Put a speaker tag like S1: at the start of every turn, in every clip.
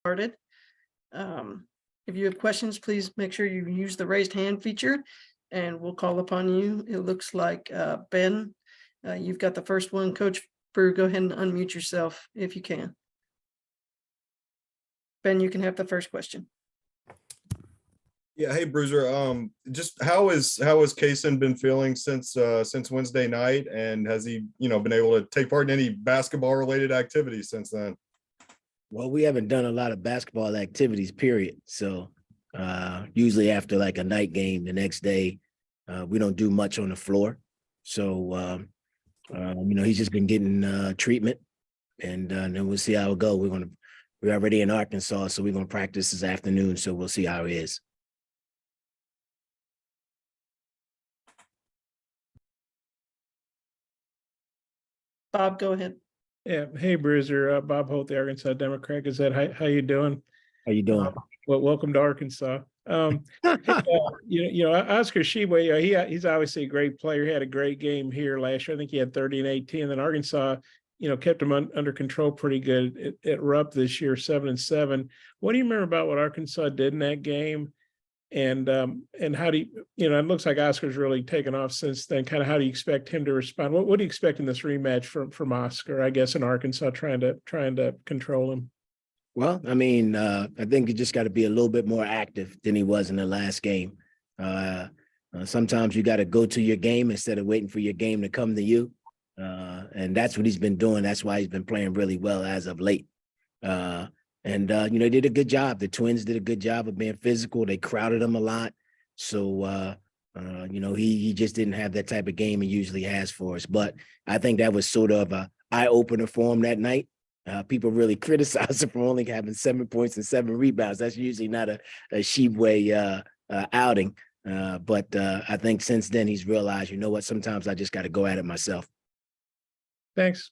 S1: started. If you have questions, please make sure you use the raised hand feature and we'll call upon you. It looks like Ben, you've got the first one. Coach Brew, go ahead and unmute yourself if you can. Ben, you can have the first question.
S2: Yeah, hey Bruiser. Just how has Kaysen been feeling since Wednesday night, and has he been able to take part in any basketball related activities since then?
S3: Well, we haven't done a lot of basketball activities, period. So usually after like a night game, the next day, we don't do much on the floor. So he's just been getting treatment, and then we'll see how it goes. We're already in Arkansas, so we're gonna practice this afternoon. So we'll see how it is.
S1: Bob, go ahead.
S4: Yeah. Hey, Bruiser. Bob Holt, the Arkansas Democrat Gazette. How you doing?
S3: How you doing?
S4: Well, welcome to Arkansas. Oscar Sheboy, he's obviously a great player. He had a great game here last year. I think he had 30 and 18. And then Arkansas, kept him under control pretty good at Rupp this year, 7-7. What do you remember about what Arkansas did in that game? And how do you, it looks like Oscar's really taken off since then. Kind of how do you expect him to respond? What do you expect in this rematch from Oscar, I guess, in Arkansas, trying to control him?
S3: Well, I mean, I think you just got to be a little bit more active than he was in the last game. Sometimes you got to go to your game instead of waiting for your game to come to you. And that's what he's been doing. That's why he's been playing really well as of late. They did a good job. The Twins did a good job of being physical. They crowded him a lot. So, he just didn't have that type of game he usually has for us. But I think that was sort of an eye-opener for him that night. People really criticized him for only having 7 points and 7 rebounds. That's usually not a Sheboy outing. But I think since then he's realized, what, sometimes I just got to go at it myself.
S4: Thanks.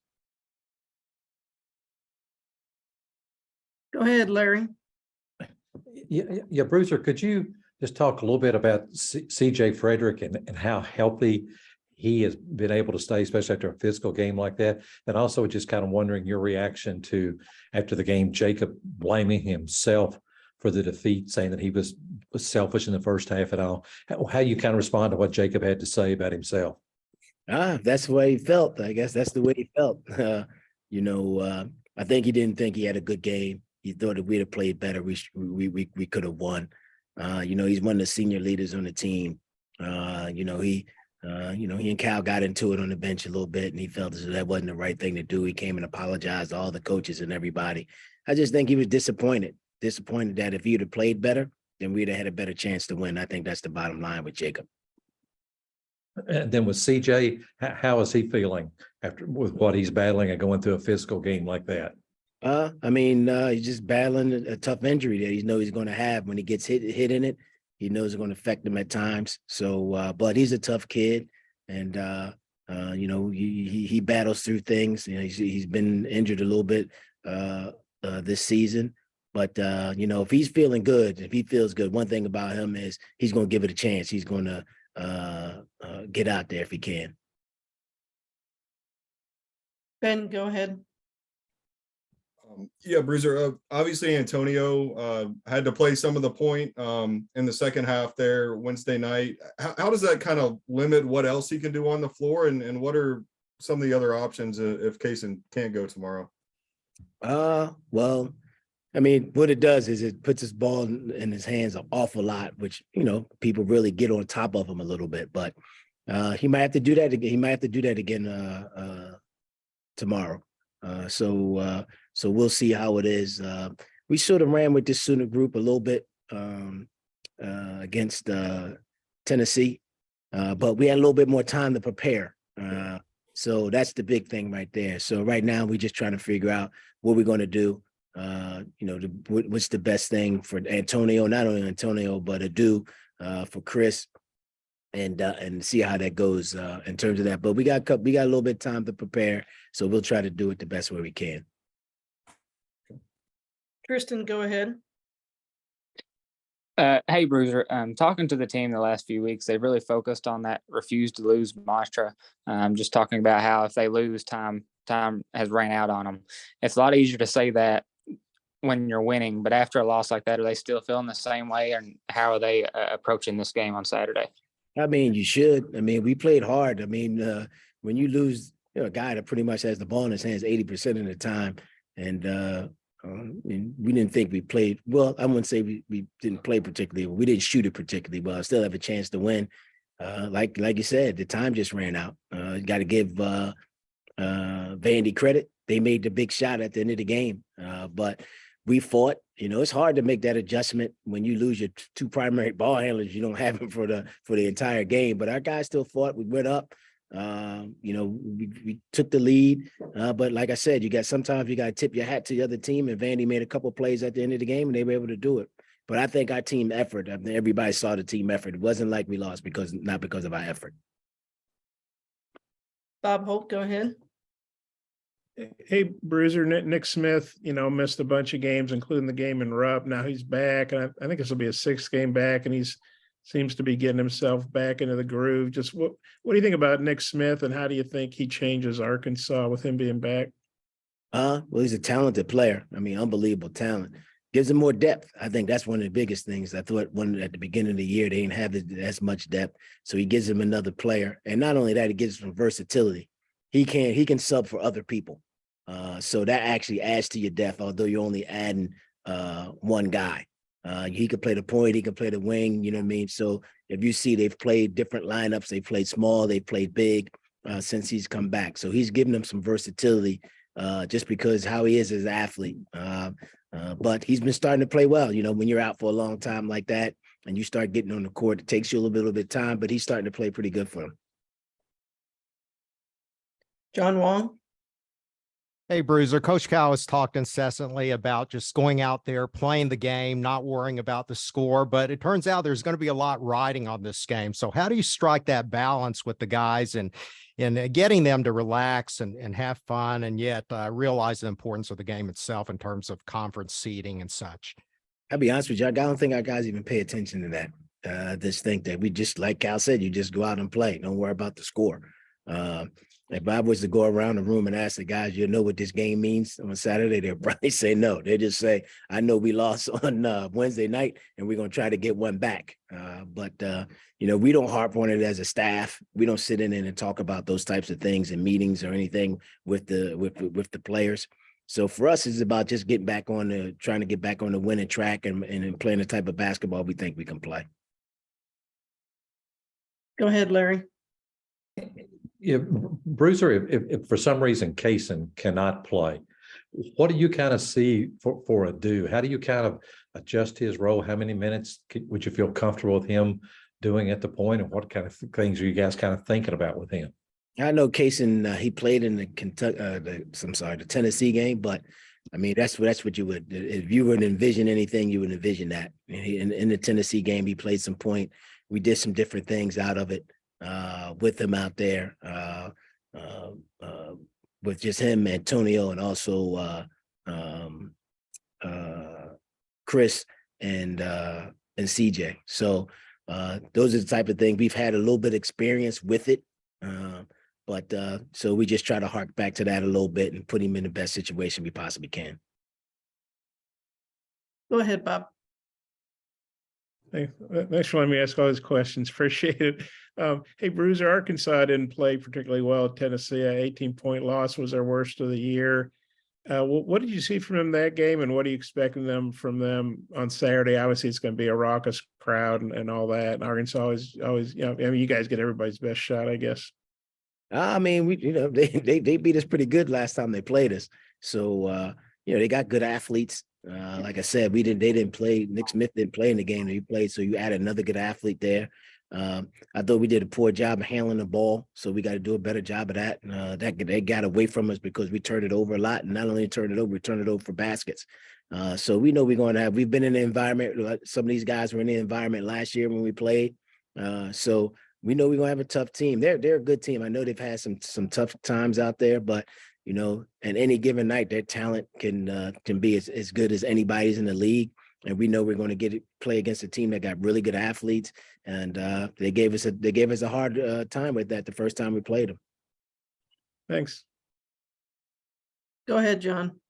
S1: Go ahead, Larry.
S5: Yeah, Bruiser, could you just talk a little bit about CJ Frederick and how healthy he has been able to stay, especially after a physical game like that? And also just kind of wondering your reaction to, after the game, Jacob blaming himself for the defeat, saying that he was selfish in the first half and all. How you kind of respond to what Jacob had to say about himself?
S3: That's the way he felt. I guess that's the way he felt. I think he didn't think he had a good game. He thought if we'd have played better, we could have won. He's one of the senior leaders on the team. He and Cal got into it on the bench a little bit, and he felt as though that wasn't the right thing to do. He came and apologized to all the coaches and everybody. I just think he was disappointed that if he'd have played better, then we'd have had a better chance to win. I think that's the bottom line with Jacob.
S5: And then with CJ, how is he feeling with what he's battling and going through a physical game like that?
S3: He's just battling a tough injury that he knows he's going to have when he gets hit in it. He knows it's going to affect him at times. So, but he's a tough kid, and he battles through things. He's been injured a little bit this season, but if he's feeling good, if he feels good, one thing about him is he's going to give it a chance. He's going to get out there if he can.
S1: Ben, go ahead.
S2: Yeah, Bruiser. Obviously, Antonio had to play some of the point in the second half there Wednesday night. How does that kind of limit what else he can do on the floor, and what are some of the other options if Kaysen can't go tomorrow?
S3: Well, what it does is it puts his ball in his hands an awful lot, which people really get on top of him a little bit. But he might have to do that again. He might have to do that again tomorrow. So we'll see how it is. We sort of ran with this student group a little bit against Tennessee, but we had a little bit more time to prepare. So that's the big thing right there. So right now we're just trying to figure out what we're going to do. What's the best thing for Antonio, not only Antonio, but Adu for Chris, and see how that goes in terms of that. But we got a little bit of time to prepare, so we'll try to do it the best way we can.
S1: Tristan, go ahead.
S6: Hey, Bruiser. Talking to the team the last few weeks, they've really focused on that refuse to lose mantra. Just talking about how if they lose, time has ran out on them. It's a lot easier to say that when you're winning, but after a loss like that, are they still feeling the same way, and how are they approaching this game on Saturday?
S3: I mean, you should. I mean, we played hard. I mean, when you lose, a guy that pretty much has the ball in his hands 80% of the time, and I mean, we didn't think we played well. I wouldn't say we didn't play particularly well. We didn't shoot it particularly well. Still have a chance to win. Like you said, the time just ran out. Got to give Vandy credit. They made the big shot at the end of the game, but we fought. It's hard to make that adjustment when you lose your two primary ball handlers. You don't have them for the entire game, but our guys still fought. We went up. We took the lead, but like I said, sometimes you got to tip your hat to the other team, and Vandy made a couple of plays at the end of the game, and they were able to do it. But I think our team effort, everybody saw the team effort. It wasn't like we lost not because of our effort.
S1: Bob Holt, go ahead.
S4: Hey, Bruiser, Nick Smith, missed a bunch of games, including the game in Rupp. Now he's back, and I think this will be a 6th game back, and seems to be getting himself back into the groove. Just what do you think about Nick Smith, and how do you think he changes Arkansas with him being back?
S3: Well, he's a talented player. I mean, unbelievable talent. Gives him more depth. I think that's one of the biggest things. I thought at the beginning of the year, they didn't have as much depth. So he gives him another player. And not only that, he gives him versatility. He can sub for other people. So that actually adds to your depth, although you're only adding one guy. He could play the point, he could play the wing, you know what I mean? So if you see, they've played different lineups, they played small, they played big since he's come back. So he's given them some versatility just because how he is as an athlete. But he's been starting to play well. When you're out for a long time like that and you start getting on the court, it takes you a little bit of time, but he's starting to play pretty good for him.
S1: John Wong.
S7: Hey, Bruiser. Coach Cal has talked incessantly about just going out there, playing the game, not worrying about the score, but it turns out there's going to be a lot riding on this game. So how do you strike that balance with the guys and getting them to relax and have fun, and yet realize the importance of the game itself in terms of conference seeding and such?
S3: I'll be honest with you, I don't think our guys even pay attention to that. I just think that we just, like Cal said, you just go out and play. Don't worry about the score. If I was to go around the room and ask the guys, what this game means on Saturday, they'll probably say no. They just say, I know we lost on Wednesday night and we're going to try to get one back. But we don't harp on it as a staff. We don't sit in and talk about those types of things in meetings or anything with the players. So for us, it's about just trying to get back on the winning track and playing the type of basketball we think we can play.
S1: Go ahead, Larry.
S5: Yeah, Bruiser, if for some reason Kaysen cannot play, what do you kind of see for a do? How do you kind of adjust his role? How many minutes would you feel comfortable with him doing at the point, and what kind of things are you guys kind of thinking about with him?
S3: I know Kaysen, he played in the Tennessee game, but I mean, that's what you would, if you would envision anything, you would envision that. In the Tennessee game, he played some point. We did some different things out of it. With him out there, with just him, Antonio, and also Chris and CJ. So those are the type of things we've had a little bit of experience with it. But so we just try to hark back to that a little bit and put him in the best situation we possibly can.
S1: Go ahead, Bob.
S4: Hey, thanks for letting me ask all these questions. Appreciate it. Hey, Bruiser, Arkansas didn't play particularly well at Tennessee. An 18-point loss was their worst of the year. What did you see from them that game, and what are you expecting from them on Saturday? Obviously, it's going to be a raucous crowd and all that. And Arkansas always, you guys get everybody's best shot, I guess.
S3: I mean, they beat us pretty good last time they played us. So they got good athletes. Like I said, they didn't play. Nick Smith didn't play in the game that he played, so you add another good athlete there. I thought we did a poor job of handling the ball, so we got to do a better job of that. They got away from us because we turned it over a lot, and not only turned it over, we turned it over for baskets. So we know we're going to have. We've been in the environment. Some of these guys were in the environment last year when we played, so we know we're going to have a tough team. They're a good team. I know they've had some tough times out there, but and any given night, their talent can be as good as anybody's in the league. And we know we're going to play against a team that got really good athletes, and they gave us a hard time with that the first time we played them.
S4: Thanks.
S1: Go ahead, John.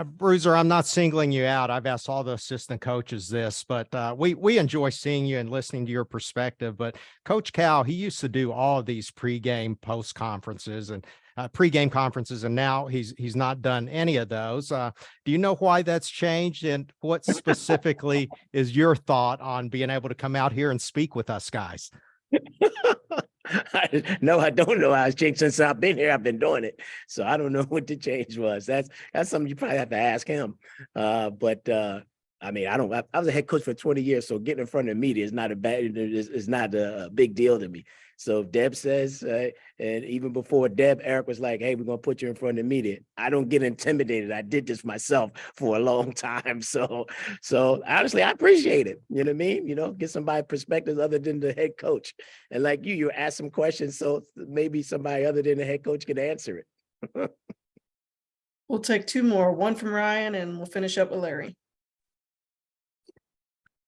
S7: Bruiser, I'm not singling you out. I've asked all the assistant coaches this, but we enjoy seeing you and listening to your perspective. But Coach Cal, he used to do all of these pregame, post conferences, and pregame conferences, and now he's not done any of those. Do you know why that's changed, and what specifically is your thought on being able to come out here and speak with us guys?
S3: No, I don't know how it's changed since I've been here. I've been doing it, so I don't know what the change was. That's something you probably have to ask him. But I mean, I was a head coach for 20 years, so getting in front of the media is not is not a big deal to me. So if Deb says, and even before Deb, Eric was like, "Hey, we're gonna put you in front of the media." I don't get intimidated. I did this myself for a long time, so honestly, I appreciate it. You know what I mean? You know, get somebody perspectives other than the head coach. And like you ask some questions, so maybe somebody other than the head coach can answer it.
S1: We'll take two more, one from Ryan, and we'll finish up with Larry.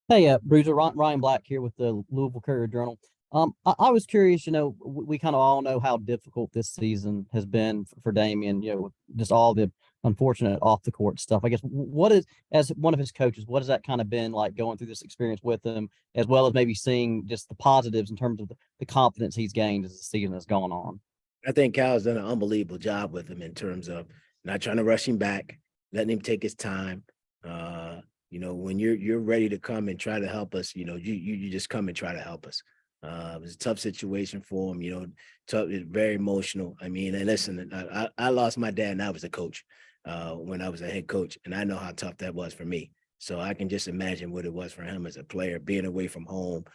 S8: Hey, Bruiser, Ryan Black here with the Louisville Courier-Journal. I was curious, you know, we kind of all know how difficult this season has been for Damien, you know, just all the unfortunate off the court stuff. I guess what is, as one of his coaches, what has that kind of been like going through this experience with him, as well as maybe seeing just the positives in terms of the confidence he's gained as the season has gone on?
S3: I think Cal's done an unbelievable job with him in terms of not trying to rush him back, letting him take his time. You know, when you're ready to come and try to help us, you know, you just come and try to help us. It was a tough situation for him, you know, tough, very emotional. I mean, and listen, I lost my dad and I was a coach when I was a head coach, and I know how tough that was for me. So I can just imagine what it was for him as a player, being away from home,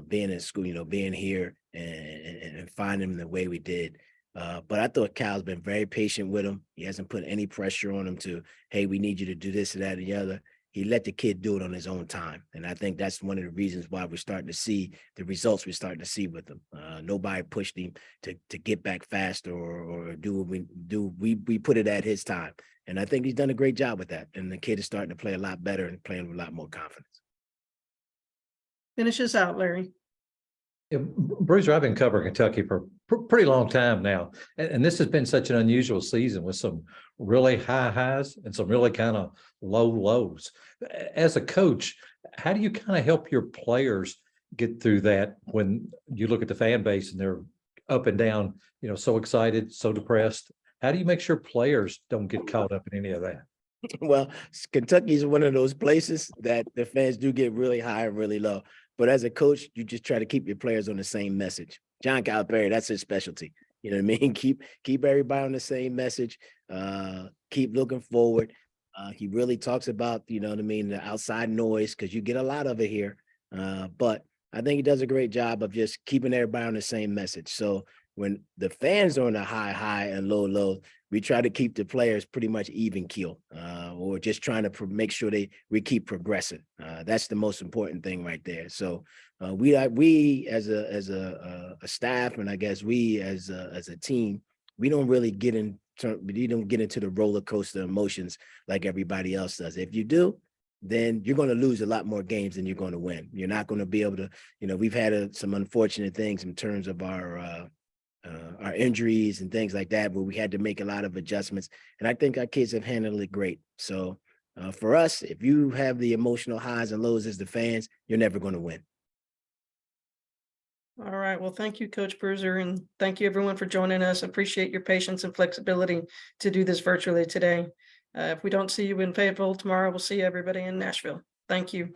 S3: being in school, you know, being here and finding him the way we did. But I thought Cal's been very patient with him. He hasn't put any pressure on him to, hey, we need you to do this or that or the other. He let the kid do it on his own time. And I think that's one of the reasons why we're starting to see the results we're starting to see with him. Nobody pushed him to get back faster or do what we do. We put it at his time. And I think he's done a great job with that. And the kid is starting to play a lot better and playing with a lot more confidence.
S1: Finish us out, Larry.
S5: Yeah, Bruiser, I've been covering Kentucky for a pretty long time now, and this has been such an unusual season with some really high highs and some really kind of low lows. As a coach, how do you kind of help your players get through that when you look at the fan base and they're up and down, you know, so excited, so depressed? How do you make sure players don't get caught up in any of that?
S3: Well, Kentucky is one of those places that the fans do get really high and really low. But as a coach, you just try to keep your players on the same message. John Calipari, that's his specialty. You know what I mean? Keep everybody on the same message. Keep looking forward. He really talks about, you know what I mean, the outside noise, because you get a lot of it here. But I think he does a great job of just keeping everybody on the same message. So when the fans are on a high and low, we try to keep the players pretty much even keel, or just trying to make sure we keep progressing. That's the most important thing right there. So we as a staff, and I guess we as a team, we don't really get into the roller coaster emotions like everybody else does. If you do, then you're going to lose a lot more games than you're going to win. You're not going to be able to, you know, we've had some unfortunate things in terms of our injuries and things like that, where we had to make a lot of adjustments. And I think our kids have handled it great. So for us, if you have the emotional highs and lows as the fans, you're never going to win.
S1: All right. Well, thank you, Coach Bruiser, and thank you everyone for joining us. Appreciate your patience and flexibility to do this virtually today. If we don't see you in Fayetteville tomorrow, we'll see everybody in Nashville. Thank you.